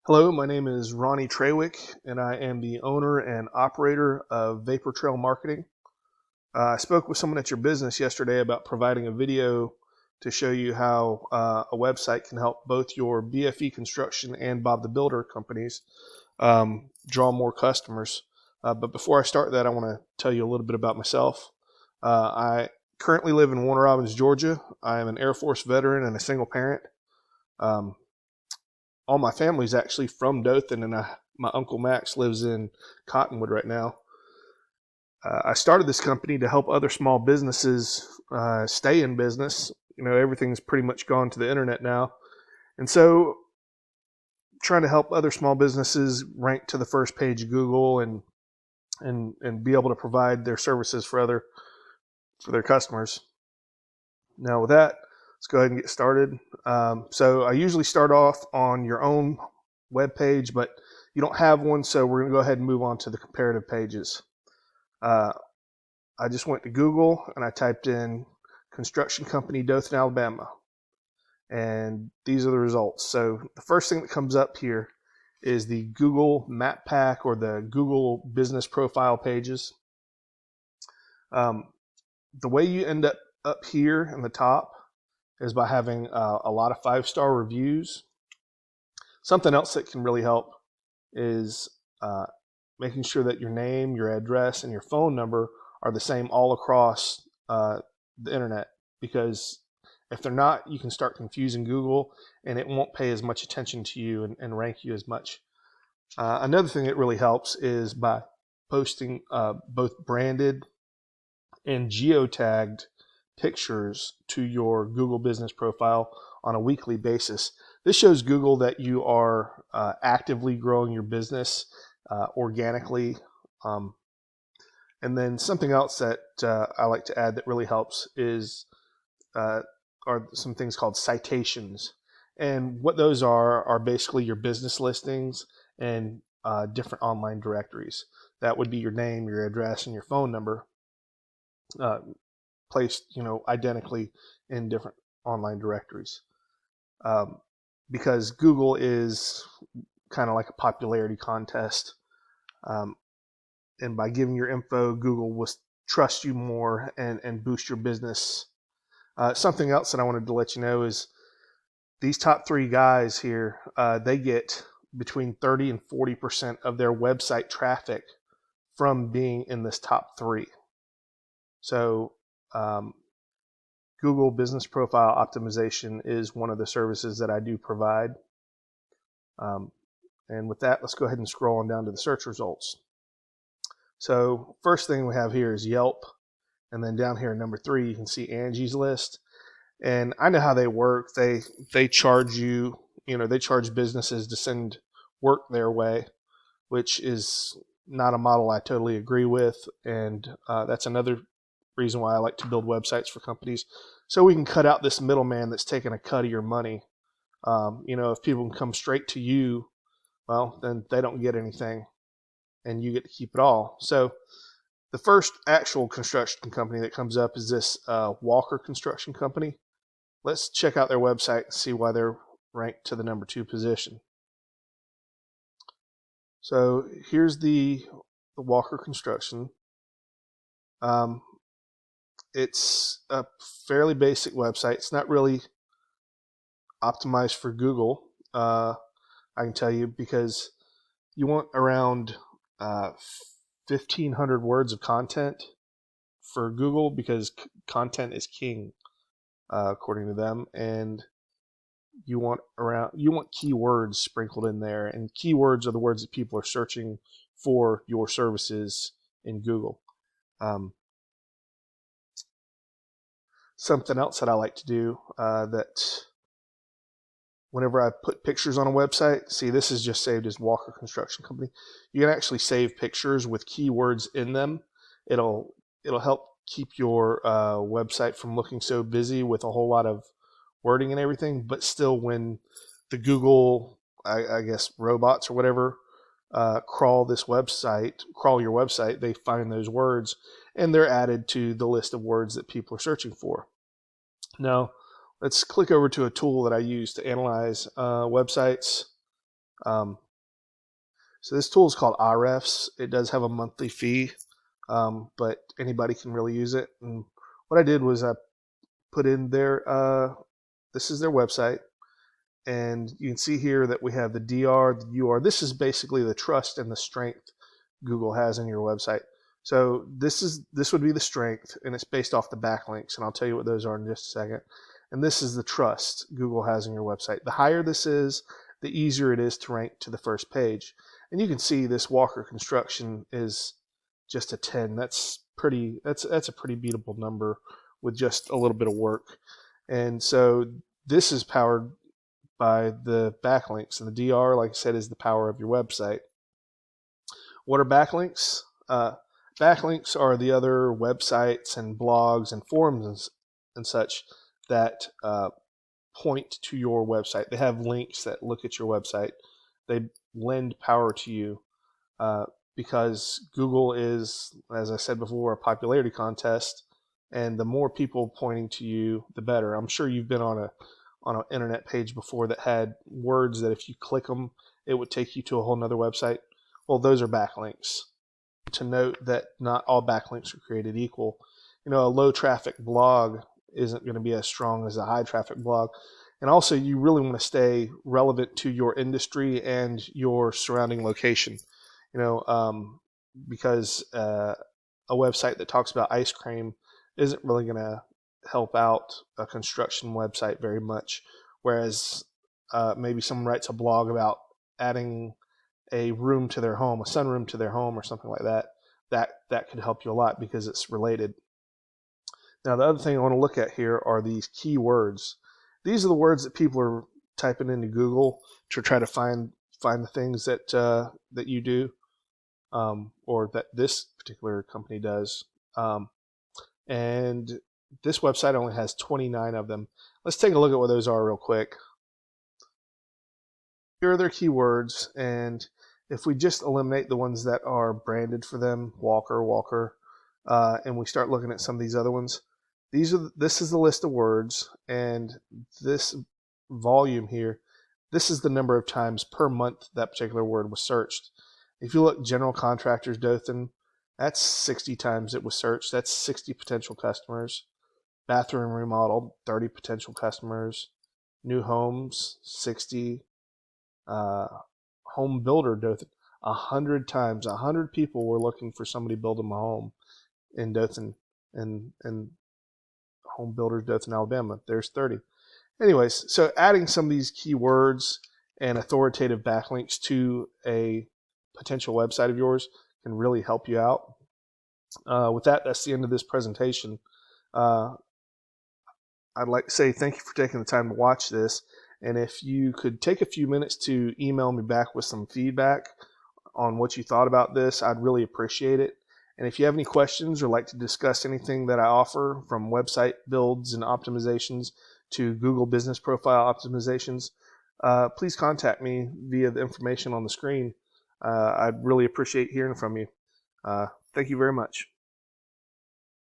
Hello, my name is Ronnie Trawick, and I am the owner and operator of Vapor Trail Marketing. I spoke with someone at your business yesterday about providing a video to show you how a website can help both your BFE Construction and Bob the Builder companies draw more customers. But before I start that, I want to tell you a little bit about myself. I currently live in Warner Robins, Georgia. I am an Air Force veteran and a single parent. All my family's actually from Dothan, and my Uncle Max lives in Cottonwood right now. I started this company to help other small businesses stay in business. You know, everything's pretty much gone to the internet now. And so trying to help other small businesses rank to the first page of Google and be able to provide their services for their customers. Now with that, let's go ahead and get started. So I usually start off on your own web page, but you don't have one, so we're going to go ahead and move on to the comparative pages. I just went to Google and I typed in construction company Dothan, Alabama, and these are the results. So the first thing that comes up here is the Google Map Pack or the Google Business Profile pages. The way you end up here in the top is by having a lot of 5-star reviews. Something else that can really help is making sure that your name, your address, and your phone number are the same all across the internet, because if they're not, you can start confusing Google and it won't pay as much attention to you and rank you as much. Another thing that really helps is by posting both branded and geotagged pictures to your Google Business Profile on a weekly basis. This shows Google that you are actively growing your business organically. And then something else that I like to add that really helps is are some things called citations. And what those are basically your business listings and different online directories. That would be your name, your address, and your phone number, placed, identically in different online directories. Because Google is kind of like a popularity contest. And by giving your info, Google will trust you more and boost your business. Something else that I wanted to let you know is these top 3 guys here, they get between 30 and 40% of their website traffic from being in this top 3. So Google Business Profile Optimization is one of the services that I do provide. And with that, let's go ahead and scroll on down to the search results. So first thing we have here is Yelp. And then down here, number 3, you can see Angie's List. And I know how they work. They charge you, they charge businesses to send work their way, which is not a model I totally agree with. And that's another reason why I like to build websites for companies, so we can cut out this middleman that's taking a cut of your money. If people can come straight to you, well, then they don't get anything and you get to keep it all. So the first actual construction company that comes up is this Walker Construction Company. Let's check out their website and see why they're ranked to the number 2 position. So here's the Walker Construction. It's a fairly basic website. It's not really optimized for Google, I can tell you, because you want around 1,500 words of content for Google, because content is king, according to them, and you want keywords sprinkled in there, and keywords are the words that people are searching for your services in Google. Something else that I like to do, that whenever I put pictures on a website, see, this is just saved as Walker Construction Company. You can actually save pictures with keywords in them. It'll help keep your website from looking so busy with a whole lot of wording and everything, but still, when the Google, I guess, robots or whatever, crawl your website, they find those words and they're added to the list of words that people are searching for. Now, let's click over to a tool that I use to analyze websites. So this tool is called Ahrefs. It does have a monthly fee, but anybody can really use it. And what I did was I put in their, this is their website, and you can see here that we have the DR, the UR. This is basically the trust and the strength Google has in your website. So this would be the strength, and it's based off the backlinks, and I'll tell you what those are in just a second. And this is the trust Google has in your website. The higher this is, the easier it is to rank to the first page. And you can see this Walker Construction is just a 10. That's a pretty beatable number with just a little bit of work. And so this is powered by the backlinks, and the DR, like I said, is the power of your website. What are backlinks? Backlinks are the other websites and blogs and forums and such that point to your website. They have links that look at your website. They lend power to you because Google is, as I said before, a popularity contest, and the more people pointing to you, the better. I'm sure you've been on an internet page before that had words that if you click them, it would take you to a whole nother website. Well, those are backlinks. To note that not all backlinks are created equal. You know, a low traffic blog isn't going to be as strong as a high traffic blog. And also, you really want to stay relevant to your industry and your surrounding location. You know, because a website that talks about ice cream isn't really going to help out a construction website very much. Whereas maybe someone writes a blog about adding a room to their home, a sunroom to their home or something like that, that could help you a lot because it's related. Now, the other thing I want to look at here are these keywords. These are the words that people are typing into Google to try to find the things that that you do, or that this particular company does. And this website only has 29 of them. Let's take a look at what those are real quick. Here are their keywords, and if we just eliminate the ones that are branded for them, Walker, and we start looking at some of these other ones, this is the list of words, and this volume here, this is the number of times per month that particular word was searched. If you look, general contractors, Dothan, that's 60 times it was searched. That's 60 potential customers. Bathroom remodel, 30 potential customers. New homes, 60. Home builder, Dothan, 100 times. 100 people were looking for somebody to build them a home in Dothan, and Home Builders, Dothan, Alabama. There's 30. Anyways, so adding some of these keywords and authoritative backlinks to a potential website of yours can really help you out. With that, that's the end of this presentation. I'd like to say thank you for taking the time to watch this. And if you could take a few minutes to email me back with some feedback on what you thought about this, I'd really appreciate it. And if you have any questions or like to discuss anything that I offer, from website builds and optimizations to Google Business Profile optimizations, please contact me via the information on the screen. I'd really appreciate hearing from you. Thank you very much.